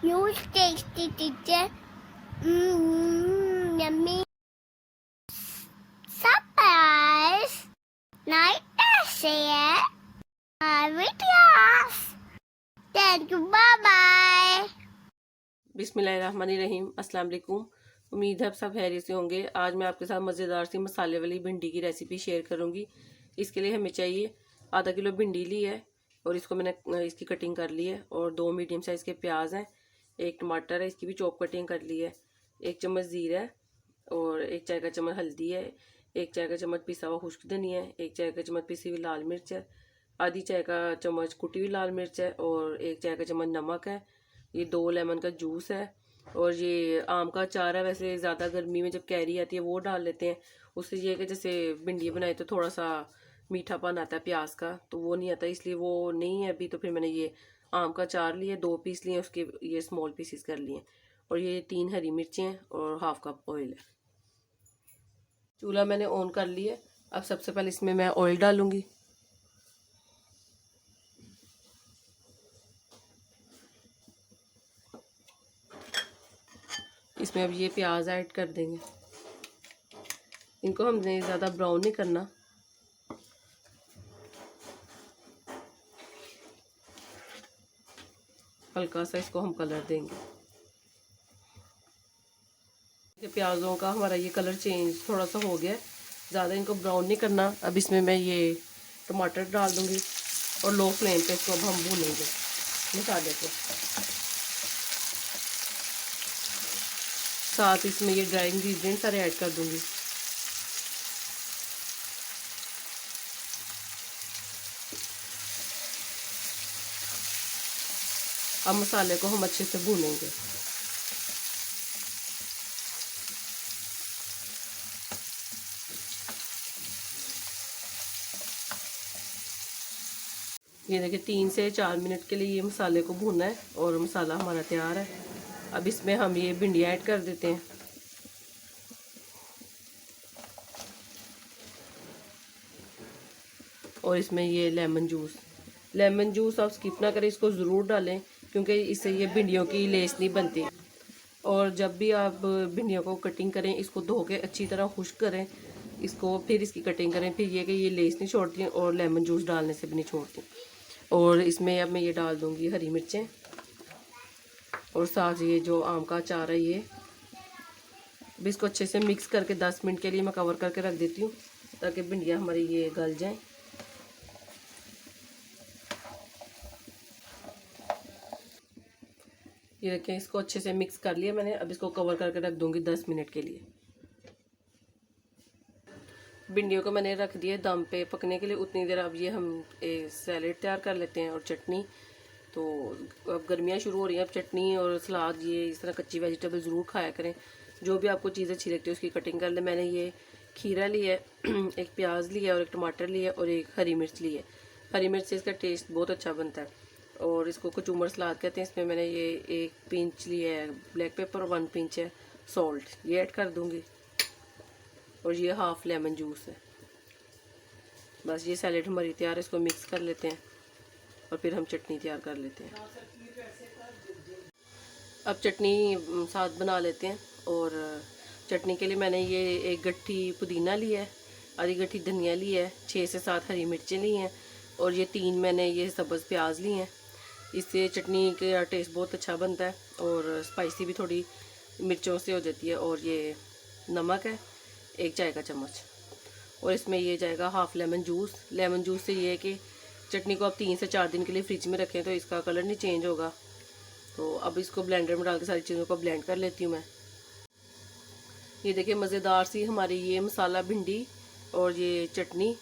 Huge tasty teacher. Yummy. Surprise. Night share. Videos. Thank you. Bye bye. बिस्मिल्लाहिर्रहमानिर्रहीम। अस्सलाम वालेकुम। उम्मीद है आप सब खैरियत से होंगे। आज मैं आपके साथ मज़ेदार सी मसाले वाली भिंडी की रेसिपी शेयर करूंगी। इसके लिए हमें चाहिए आधा किलो भिंडी ली है और इसको मैंने इसकी कटिंग कर ली है, और 2 मीडियम साइज़ के प्याज हैं, 1 टमाटर है, इसकी भी चॉप कटिंग कर ली है, 1 चम्मच ज़ीरा है और 1 चाय का चम्मच हल्दी है, 1 चाय का चम्मच पिसा हुआ खुश्क धनिया है, 1 चाय का चम्मच पिसी हुई लाल मिर्च है, आधी चाय का चम्मच कुटी हुई लाल मिर्च है और 1 चाय का चम्मच नमक है। ये 2 लेमन का जूस है और ये आम का अचार है। वैसे ज़्यादा गर्मी में जब कैरी आती है वो डाल लेते हैं, उससे ये है कि जैसे भिंडी बनाए तो थोड़ा सा मीठापन आता है प्याज का, तो वो नहीं आता, इसलिए वो नहीं है अभी। तो फिर मैंने ये आम का अचार लिए, 2 पीस लिए, उसके ये स्मॉल पीसीस कर लिए, और ये 3 हरी मिर्चें हैं और हाफ कप ऑयल है। चूल्हा मैंने ऑन कर लिया। अब सबसे पहले इसमें मैं ऑयल डालूंगी। इसमें अब ये प्याज ऐड कर देंगे। इनको हमने ज़्यादा ब्राउन नहीं करना। हल्का सा इसको हम कलर देंगे। प्याज़ों का हमारा ये कलर चेंज थोड़ा सा हो गया, ज़्यादा इनको ब्राउन नहीं करना। अब इसमें मैं ये टमाटर डाल दूंगी और लो फ्लेम पे इसको अब हम भूनेंगे मसाले को। साथ इसमें ये ड्राई इंग्रेडिएंट सारे ऐड कर दूंगी। अब मसाले को हम अच्छे से भूनेंगे। ये देखिए 3 से 4 मिनट के लिए ये मसाले को भूनना है और मसाला हमारा तैयार है। अब इसमें हम ये भिंडी ऐड कर देते हैं। और इसमें ये लेमन जूस आप स्किप ना करें, इसको ज़रूर डालें क्योंकि इससे ये भिंडियों की लेस नहीं बनती। और जब भी आप भिंडियों को कटिंग करें, इसको धो के अच्छी तरह खुश्क करें इसको, फिर इसकी कटिंग करें, फिर ये कि ये लेस नहीं छोड़ती और लेमन जूस डालने से भी नहीं छोड़ती। और इसमें अब मैं ये डाल दूँगी हरी मिर्चें और साथ ये जो आम का अचार है ये। अब इसको अच्छे से मिक्स करके 10 मिनट के लिए मैं कवर करके रख देती हूँ ताकि भिंडियाँ हमारी ये गल जाएं। ये देखें, इसको अच्छे से मिक्स कर लिया मैंने। अब इसको कवर करके रख दूँगी 10 मिनट के लिए। भिंडियों को मैंने रख दिया दम पे पकने के लिए उतनी देर। अब ये हम सैलेड तैयार कर लेते हैं और चटनी। तो अब गर्मियाँ शुरू हो रही हैं, अब चटनी और सलाद ये इस तरह कच्ची वेजिटेबल ज़रूर खाया करें। जो भी आपको चीज़ अच्छी लगती है उसकी कटिंग कर ले। मैंने ये खीरा लिया है, एक प्याज लिया और एक टमाटर लिया और एक हरी मिर्च ली है। हरी मिर्च से इसका टेस्ट बहुत अच्छा बनता है और इसको कचूमर सलाद कहते हैं। इसमें मैंने ये 1 पिंच लिया है ब्लैक पेपर और 1 पिंच है सॉल्ट, ये ऐड कर दूँगी। और ये हाफ लेमन जूस है। बस ये सैलेड हमारी तैयार है। इसको मिक्स कर लेते हैं और फिर हम चटनी तैयार कर लेते हैं। अब चटनी साथ बना लेते हैं। और चटनी के लिए मैंने ये 1 गट्ठी पुदीना लिया है, आधी गट्ठी धनिया लिया है, 6 से 7 हरी मिर्चें ली हैं और ये 3 मैंने ये सब्ज़ प्याज लिए हैं। इससे चटनी का टेस्ट बहुत अच्छा बनता है और स्पाइसी भी थोड़ी मिर्चों से हो जाती है। और ये नमक है 1 चाय का चम्मच, और इसमें ये जाएगा half lemon juice. Lemon juice से ये है कि चटनी को आप 3 से 4 दिन के लिए फ्रिज में रखें तो इसका कलर नहीं चेंज होगा। तो अब इसको ब्लेंडर में डाल के सारी चीज़ों को ब्लेंड कर लेती हूँ मैं। ये देखिए मज़ेदार सी हमारी ये मसाला भिंडी और ये चटनी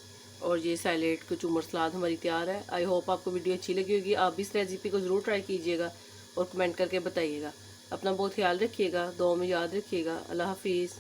और ये सैलेड कचूमर सलाद हमारी तैयार है। आई होप आपको वीडियो अच्छी लगी होगी। आप भी इस रेसिपी को ज़रूर ट्राई कीजिएगा और कमेंट करके बताइएगा। अपना बहुत ख्याल रखिएगा, दुआ में याद रखिएगा। अल्लाह हाफिज़।